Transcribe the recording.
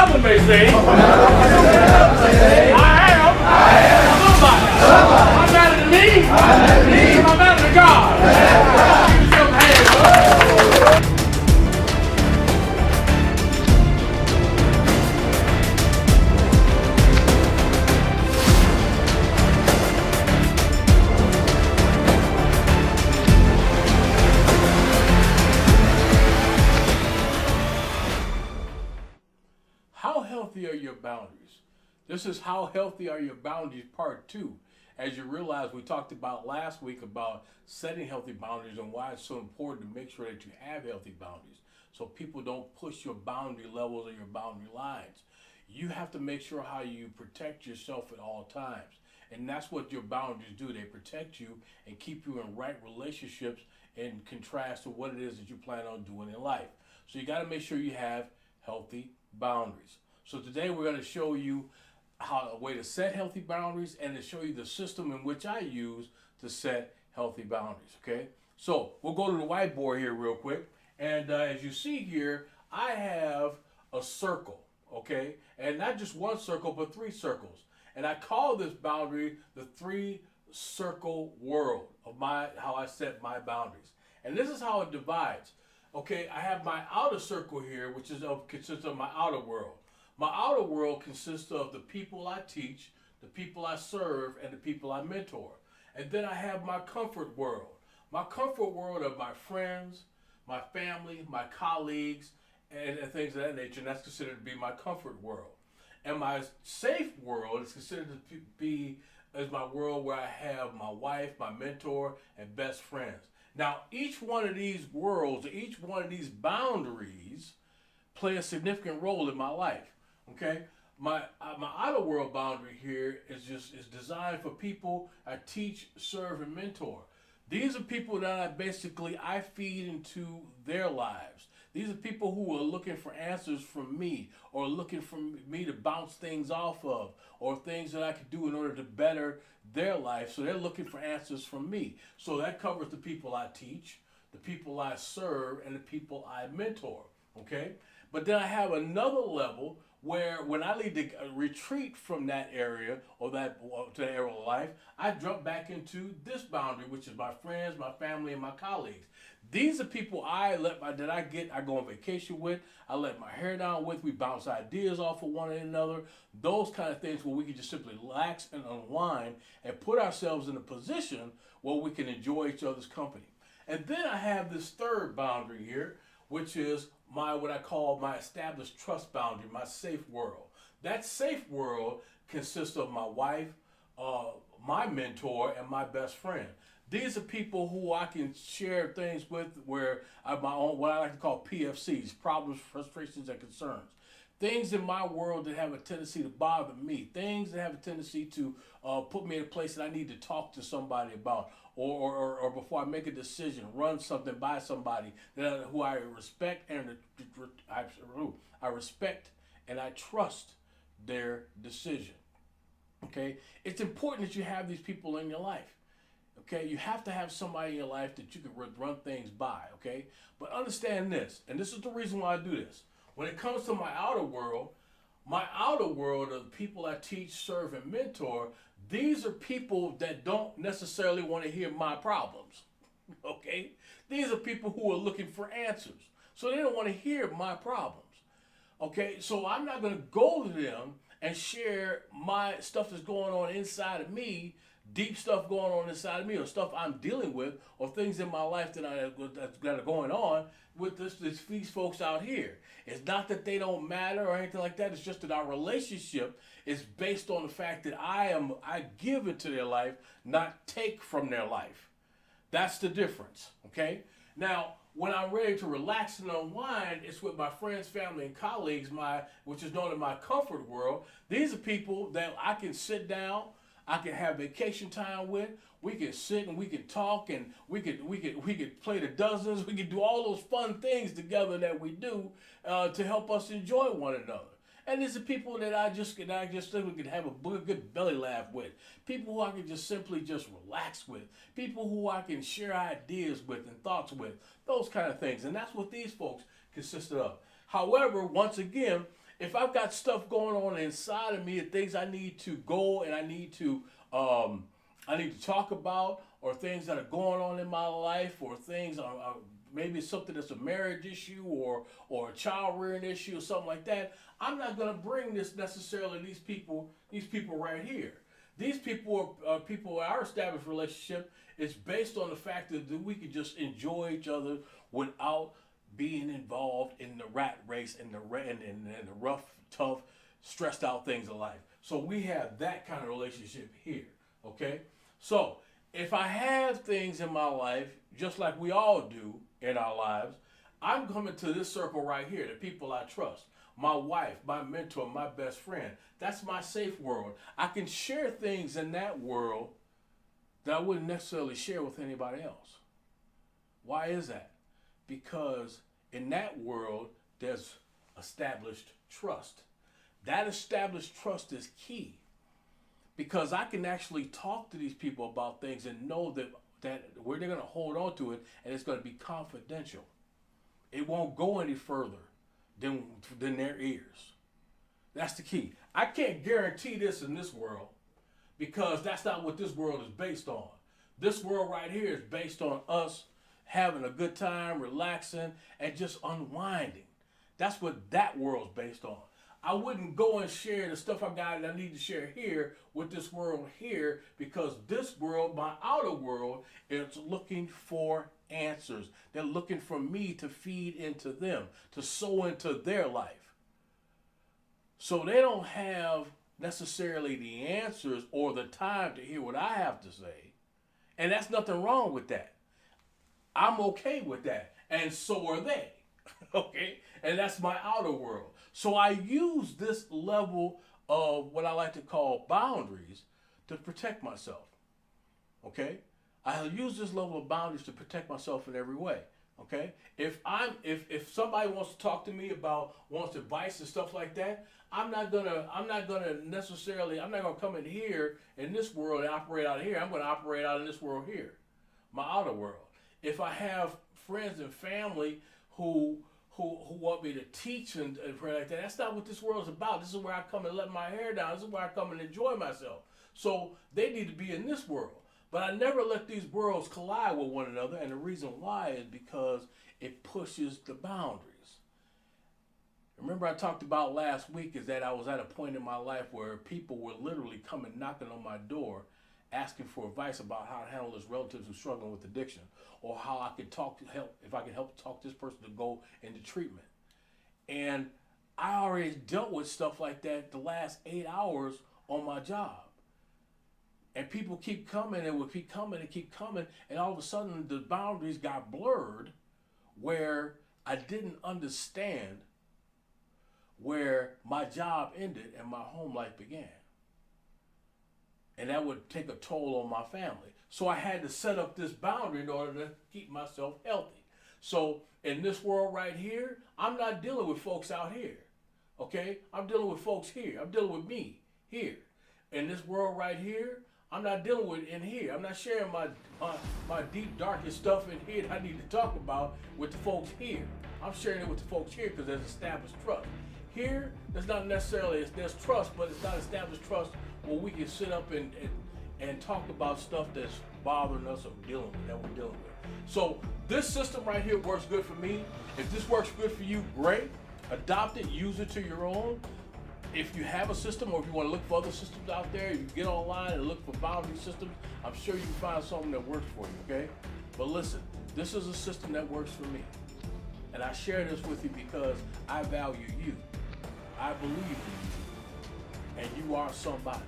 Another may say, I am somebody. I'm better than me. I'm better than God. Give yourself a hand. How healthy are your boundaries? This is How Healthy Are Your Boundaries Part 2. As you realize, we talked about last week about setting healthy boundaries and why it's so important to make sure that you have healthy boundaries so people don't push your boundary levels or your boundary lines. You have to make sure how you protect yourself at all times. And that's what your boundaries do. They protect you and keep you in right relationships in contrast to what it is that you plan on doing in life. So you got to make sure you have healthy boundaries. So today we're going to show you a way to set healthy boundaries and to show you the system in which I use to set healthy boundaries, okay? So we'll go to the whiteboard here real quick. And as you see here, I have a circle, okay? And not just one circle, but 3 circles. And I call this boundary the 3-circle world of how I set my boundaries. And this is how it divides. Okay, I have my outer circle here, which consists of my outer world. My outer world consists of the people I teach, the people I serve, and the people I mentor. And then I have my comfort world. My comfort world are my friends, my family, my colleagues, and things of that nature. And that's considered to be my comfort world. And my safe world is considered to be as my world where I have my wife, my mentor, and best friends. Now, each one of these worlds, each one of these boundaries play a significant role in my life. Okay, my outer world boundary here is designed for people I teach, serve, and mentor. These are people that I feed into their lives. These are people who are looking for answers from me, or looking for me to bounce things off of, or things that I could do in order to better their life. So they're looking for answers from me. So that covers the people I teach, the people I serve, and the people I mentor. Okay, but then I have another level where when I need to retreat from that area to that area of life, I jump back into this boundary, which is my friends, my family, and my colleagues. These are people I go on vacation with, I let my hair down with, we bounce ideas off of one another, those kind of things where we can just simply relax and unwind and put ourselves in a position where we can enjoy each other's company. And then I have this third boundary here, which is what I call my established trust boundary, my safe world. That safe world consists of my wife, my mentor, and my best friend. These are people who I can share things with where I have my own, what I like to call PFCs, problems, frustrations, and concerns. Things in my world that have a tendency to bother me. Things that have a tendency to put me in a place that I need to talk to somebody about. Or before I make a decision, run something by somebody who I respect and I respect and I trust their decision. Okay, it's important that you have these people in your life. Okay, you have to have somebody in your life that you can run things by. Okay, but understand this, and this is the reason why I do this. When it comes to my outer world of the people I teach, serve, and mentor, these are people that don't necessarily want to hear my problems, okay? These are people who are looking for answers, so they don't want to hear my problems, okay? So I'm not going to go to them and share my stuff that's going on inside of me, deep stuff going on inside of me, or stuff I'm dealing with, or things in my life that are going on with these folks out here. It's not that they don't matter or anything like that. It's just that our relationship is based on the fact that I give into their life, not take from their life. That's the difference, okay? Now, when I'm ready to relax and unwind, it's with my friends, family, and colleagues, which is known as my comfort world. These are people that I can sit down, I can have vacation time with. We can sit and we can talk and we could play the dozens. We could do all those fun things together that we do to help us enjoy one another. And these are people that I just think we could have a good belly laugh with. People who I can just simply just relax with. People who I can share ideas with and thoughts with. Those kind of things. And that's what these folks consisted of. However, once again, if I've got stuff going on inside of me and things I need to go and I need to talk about, or things that are going on in my life, or things maybe something that's a marriage issue or a child rearing issue or something like that, I'm not going to bring this necessarily these people right here. These people are people. Our established relationship is based on the fact that we can just enjoy each other without being involved in the rat race and the rough, tough, stressed out things of life. So we have that kind of relationship here. Okay, so if I have things in my life, just like we all do in our lives, I'm coming to this circle right here, the people I trust. My wife, my mentor, my best friend. That's my safe world. I can share things in that world that I wouldn't necessarily share with anybody else. Why is that? Because in that world, there's established trust. That established trust is key. Because I can actually talk to these people about things and know that where they're going to hold on to it, and it's going to be confidential. It won't go any further than their ears. That's the key. I can't guarantee this in this world, because that's not what this world is based on. This world right here is based on us having a good time, relaxing, and just unwinding. That's what that world's based on. I wouldn't go and share the stuff I got that I need to share here with this world here, because this world, my outer world, is looking for answers. They're looking for me to feed into them, to sow into their life. So they don't have necessarily the answers or the time to hear what I have to say. And that's nothing wrong with that. I'm okay with that. And so are they. Okay? And that's my outer world. So I use this level of what I like to call boundaries to protect myself. Okay? I use this level of boundaries to protect myself in every way. Okay? If somebody wants to talk to me about wants advice and stuff like that, I'm not gonna come in here in this world and operate out of here. I'm gonna operate out in this world here, my outer world. If I have friends and family who want me to teach and pray like that, that's not what this world is about. This is where I come and let my hair down. This is where I come and enjoy myself. So they need to be in this world. But I never let these worlds collide with one another, and the reason why is because it pushes the boundaries. Remember I talked about last week is that I was at a point in my life where people were literally coming knocking on my door asking for advice about how to handle this relatives who's struggling with addiction, or how I could if I could help talk this person to go into treatment. And I already dealt with stuff like that the last 8 hours on my job. And people keep coming and would keep coming and keep coming, and all of a sudden the boundaries got blurred where I didn't understand where my job ended and my home life began. And that would take a toll on my family. So I had to set up this boundary in order to keep myself healthy. So in this world right here, I'm not dealing with folks out here. Okay? I'm dealing with folks here. I'm dealing with me here. In this world right here, I'm not dealing with in here. I'm not sharing my deep, darkest stuff in here that I need to talk about with the folks here. I'm sharing it with the folks here because there's established trust. Here, there's not necessarily, there's trust, but it's not established trust where we can sit up and talk about stuff that's bothering us or that we're dealing with. So this system right here works good for me. If this works good for you, great. Adopt it, use it to your own. If you have a system, or if you want to look for other systems out there, you can get online and look for boundary systems. I'm sure you can find something that works for you, okay? But listen, this is a system that works for me. And I share this with you because I value you. I believe in you. And you are somebody.